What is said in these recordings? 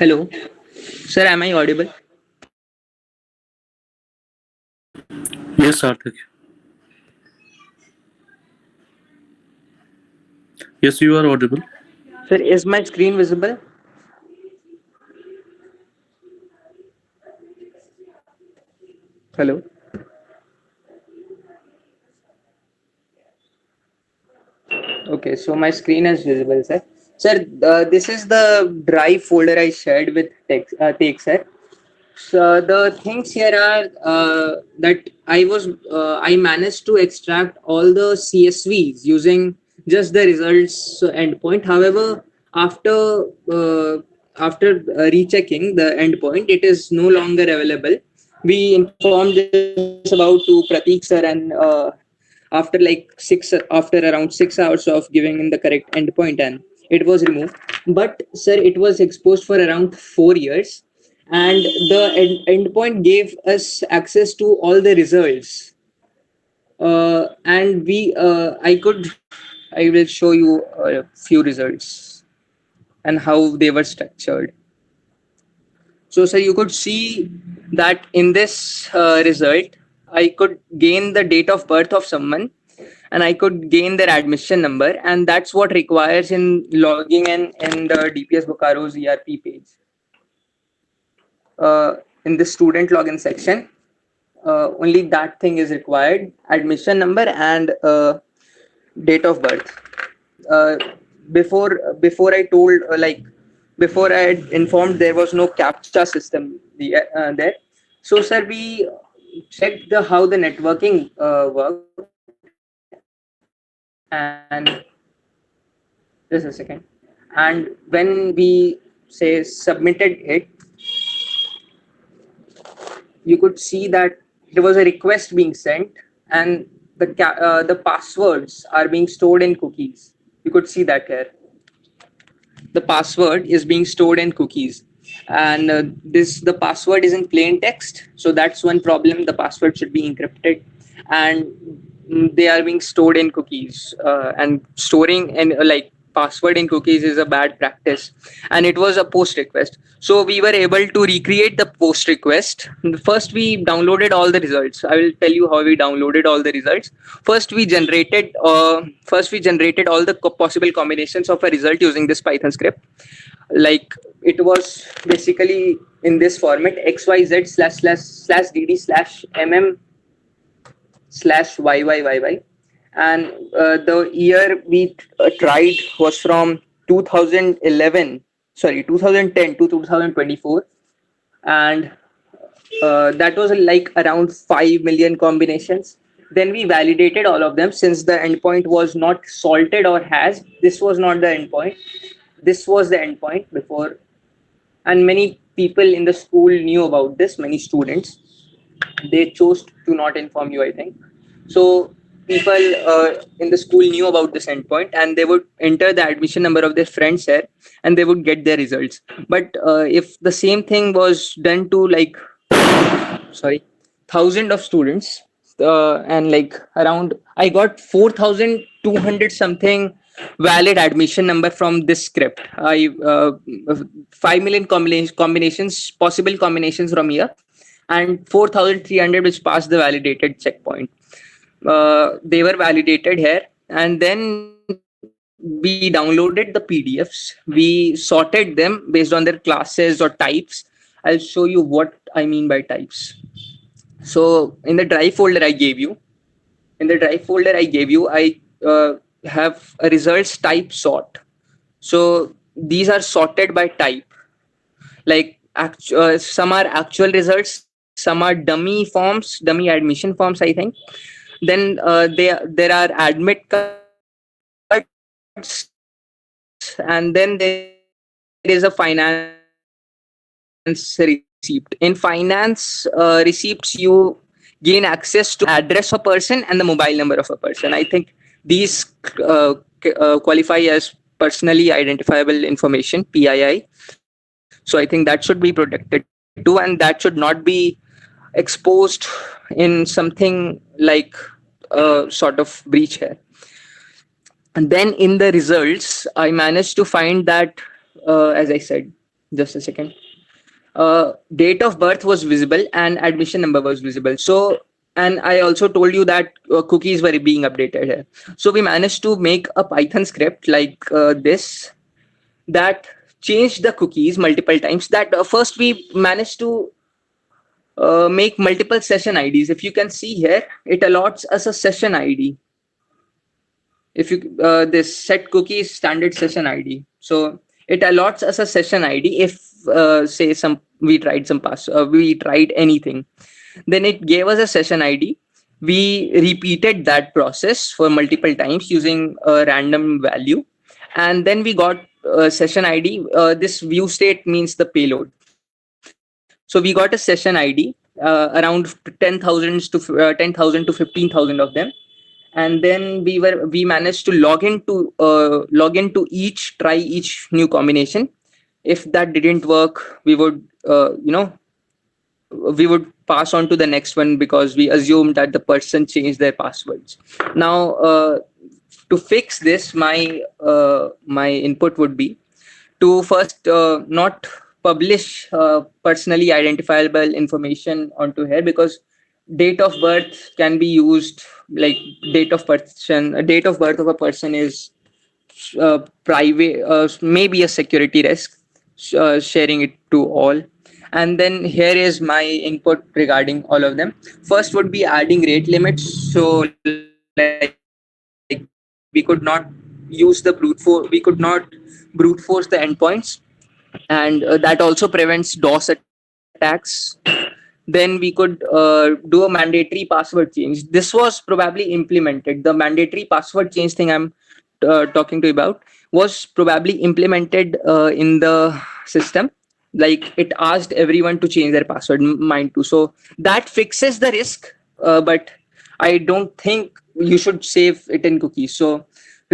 Hello, sir. Am I audible? Yes, Arthik. Yes, you are audible. Sir, is my screen visible? Hello. Okay, so my screen is visible, sir. Sir, this is the drive folder I shared with Take, sir. So the things here are that I managed to extract all the CSVs using just the results endpoint. However, after rechecking the endpoint, it is no longer available. We informed this about to Pratik sir, and after around 6 hours of giving in the correct endpoint, and it was removed. But sir, it was exposed for around 4 years, and the endpoint gave us access to all the results. And we I will show you a few results and how they were structured. So sir, you could see that in this result, I could gain the date of birth of someone, and I could gain their admission number, and that's what requires in logging in the DPS Bokaro's ERP page. uh, in the student login section, only that thing is required: admission number and date of birth. uh, before I told, before I had informed, there was no captcha system there. So sir, we checked the how the networking worked, and just a second. And when we say submitted it, you could see that there was a request being sent, and the passwords are being stored in cookies. You could see that here. The password is being stored in cookies, and this the password is in plain text. So that's one problem. The password should be encrypted, and they are being stored in cookies. And storing and password in cookies is a bad practice, and it was a post request. So we were able to recreate the post request. First we downloaded all the results. I will tell you how we downloaded all the results. First we generated all the possible combinations of a result using this Python script. Like, it was basically in this format: xyz slash slash slash dd slash mm slash yyy. And the year we tried was from 2011, sorry, 2010 to 2024. And that was like around 5 million combinations. Then we validated all of them, since the endpoint was not salted or has. This was not the endpoint. This was the endpoint before, and many people in the school knew about this. Many students, they chose to not inform you, I think. So people in the school knew about this endpoint, and they would enter the admission number of their friends here, and they would get their results. But if the same thing was done to, like, sorry, thousand of students, and like around, I got 4,200 something valid admission number from this script. I 5 million combinations, possible combinations from here, and 4,300 which passed the validated checkpoint. They were validated here, and then we downloaded the PDFs. We sorted them based on their classes or types. I'll show you what I mean by types. So in the drive folder I gave you, I have a results type sort. So these are sorted by type. Like, some are actual results, some are dummy forms, dummy admission forms, I think. Then there are admit cards, and then there is a finance receipt. In finance receipts, you gain access to address of a person and the mobile number of a person. I think these qualify as personally identifiable information, PII. So I think that should be protected too, and that should not be exposed in something like sort of breach here. And then in the results, I managed to find that, as I said, Just a second. Date of birth was visible and admission number was visible. So, and I also told you that cookies were being updated here. So we managed to make a Python script like this that changed the cookies multiple times. That first we managed to make multiple session IDs. If you can see here, it allots us a session ID. If you this set cookies standard session ID, so it allots us a session ID if say some we tried anything, then it gave us a session ID. We repeated that process for multiple times using a random value, and then we got session ID. This view state means the payload. So we got a session ID around 10,000 to 15,000 of them, and then we managed to log into each try each new combination. If that didn't work, we would pass on to the next one because we assumed that the person changed their passwords. Now to fix this, my input would be to first not publish personally identifiable information onto here, because date of birth can be used, like date of birth of a person is private, maybe a security risk, sharing it to all. And then here is my input regarding all of them. First would be adding rate limits. So like we could not use the brute force the endpoints, and that also prevents DOS attacks. Then we could do a mandatory password change. This was probably implemented. The mandatory password change thing I'm talking to you about was probably implemented in the system. Like it asked everyone to change their password, mine too. So that fixes the risk, but I don't think you should save it in cookies. So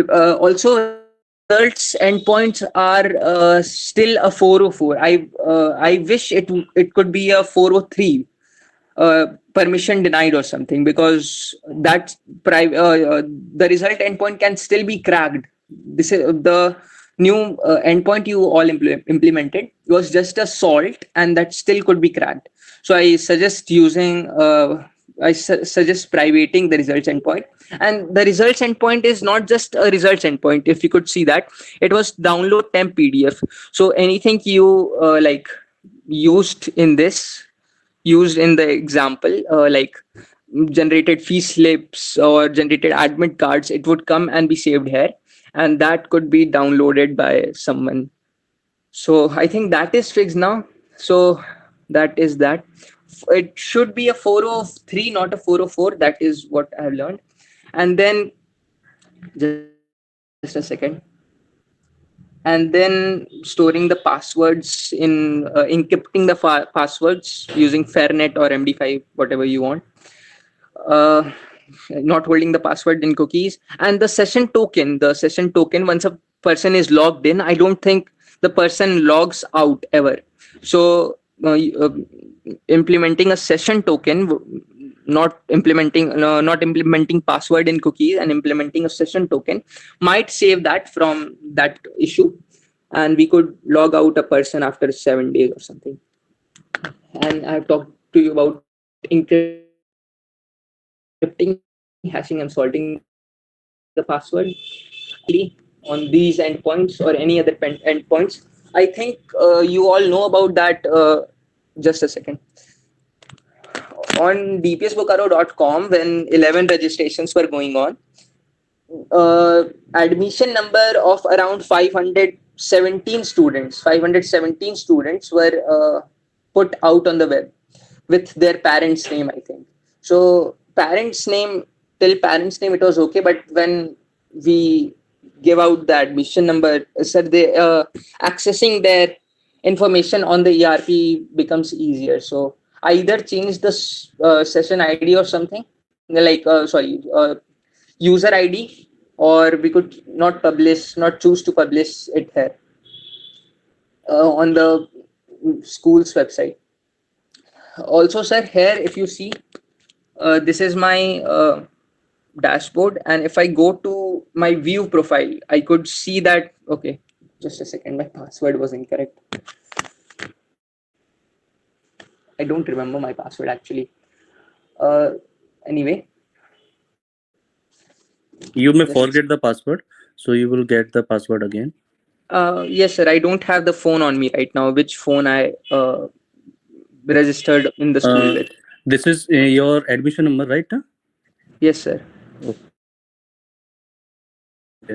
also results endpoints are still a 404. I wish it could be a 403, permission denied or something, because the result endpoint can still be cracked. This is the new endpoint you all implemented was just a salt, and that still could be cracked. So I suggest using suggest privating the results endpoint. And the results endpoint is not just a results endpoint. If you could see that, it was download temp PDF. So anything you used used in the example, like generated fee slips or generated admit cards, it would come and be saved here, and that could be downloaded by someone. So I think that is fixed now. So that is that. It should be a 403, not a 404. That is what I have learned. And then just a second. And then storing the passwords in encrypting the passwords using Fairnet or MD5, whatever you want. uh, Not holding the password in cookies, and the session token, once a person is logged in, I don't think the person logs out ever. So implementing a session token, not implementing password in cookies and implementing a session token might save that from that issue, and we could log out a person after 7 days or something. And I've talked to you about encrypting, hashing, and salting the password. On these endpoints or any other endpoints, I think you all know about that. Just a second. On dpsbokaro.com, when 11 registrations were going on, admission number of around 517 students were put out on the web with their parents name, I think. So parents name, till parents name it was okay, but when we give out the admission number, sir, they accessing their information on the ERP becomes easier. So I either change the session ID or something, user ID, or we could not choose to publish it here on the school's website. Also, sir, here if you see, this is my dashboard, and if I go to my view profile, I could see that. Okay, just a second, my password was incorrect. I don't remember my password actually. Uh, Anyway, You may just forget the password, so you will get the password again. yes, sir. I don't have the phone on me right now. Which phone I registered in the school Uh, with? this is your admission number, right? Yes, sir. Okay,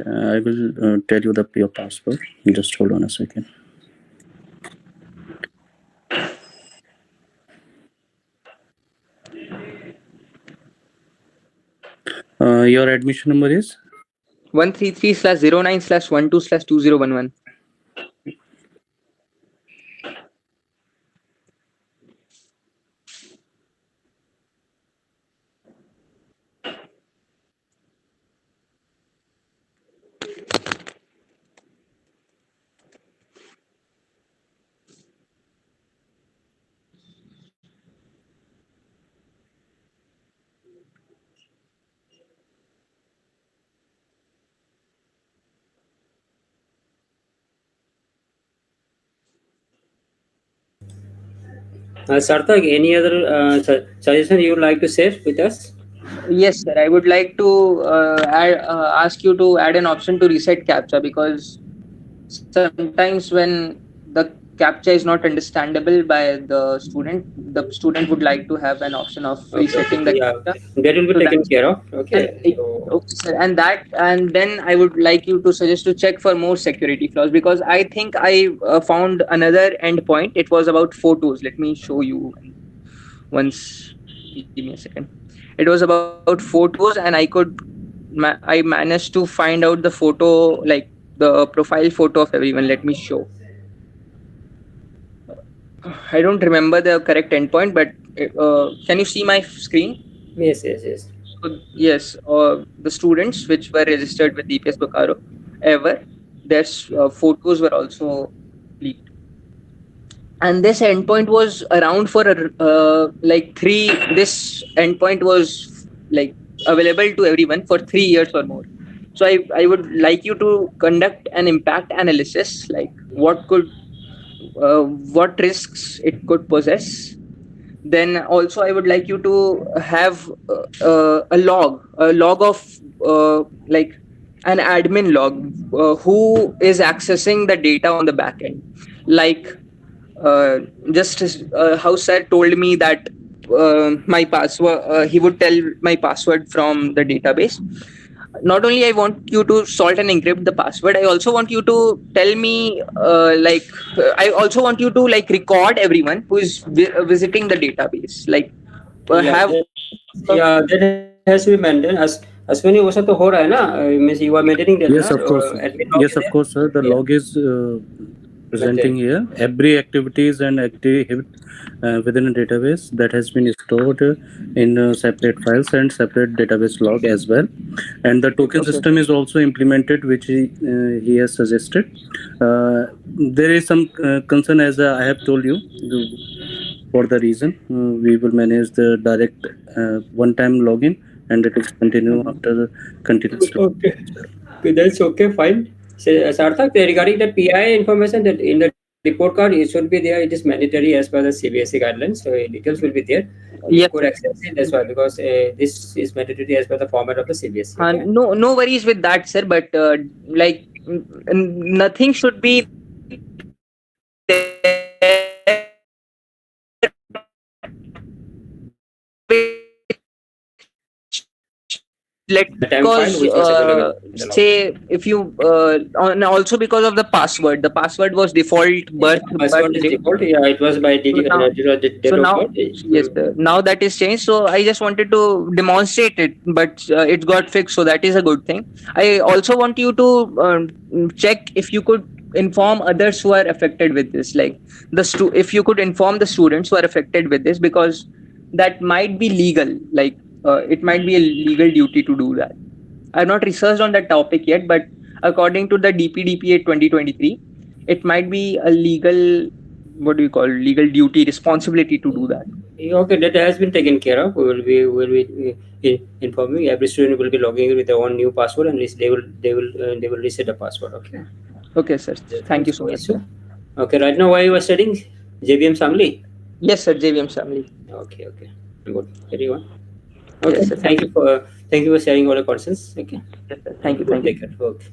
I will tell you the your password. Just hold on a second. Your admission number is 133/09/12/2011. Sarthak, any other suggestion you would like to share with us? Yes, sir. I would like to ask you to add an option to reset captcha because sometimes when the captcha is not understandable by the student would like to have an option of Okay, okay, resetting the yeah, captcha. that will be So taken that's care of. and Okay, so okay, sir. And then I would like you to suggest to check for more security flaws because I think I found another endpoint. It was about photos. Let me show you once. Give me a second. It was about photos, and I managed to find out the photo, like the profile photo of everyone. Let me show. I don't remember the correct endpoint, but can you see my screen? yes, yes, yes. So yes, the students which were registered with DPS Bokaro ever, their photos were also leaked. And this endpoint was around for like three. This endpoint was like available to everyone for 3 years or more. So I would like you to conduct an impact analysis, like what risks it could possess. Then also I would like you to have a log of like an admin log, who is accessing the data on the back end, like uh, just as, how sir told me that my password, he would tell my password from the database. Not only I want you to salt and encrypt the password, I also want you to tell me I also want you to like record everyone who is visiting the database, like Yeah, have that has to be maintained. As Ashwini, वो सब तो हो रहा है ना? Means you are maintaining that ना? Yes, of course. Admin log is Yes, there. of course, sir. The Yeah, log is presenting maintained. here. Every activities and activity within a database that has been stored in separate files and separate database log as well. And the token okay, system is also implemented, which he has suggested. There is some concern, as I have told you. For the reason we will manage the direct one-time login, and it will continue after continuous Okay. login as well. Okay, that's okay, fine. So, Sarthak, regarding the PI information that in the report card, it should be there. It is mandatory as per the CBSE guidelines. So, details will be there. You yes could sir. access it. That's why, because this is mandatory as per the format of the CBSE. Okay. No worries with that sir, but like nothing should be there let The time file because which was available in the log. say if you and also because of the password was default Password is birthday. default. Yeah, it was by So now, date so of now, birth. yes, now that is changed. So I just wanted to demonstrate it, but it got fixed. So that is a good thing. I also want you to check if you could inform others who are affected with this, like if you could inform the students who are affected with this, because that might be legal. Like it might be a legal duty to do that. I've not researched on that topic yet, but according to the DPDPA 2023, it might be a legal, what do you call, legal duty, responsibility to do that. Okay, that has been taken care of. We will be informing. Every student will be logging in with their own new password, and they will reset the password. Okay, Okay, sir. Thank you that's so no much, issue. sir. Okay, right now why you are studying JVM Sangli? Yes, sir. JVM family. Okay, okay, good, very good. Yes, Okay, sir. thank you for sharing all the concerns. Okay, Yes, sir. Thank you. good, Thank you. take care. Okay.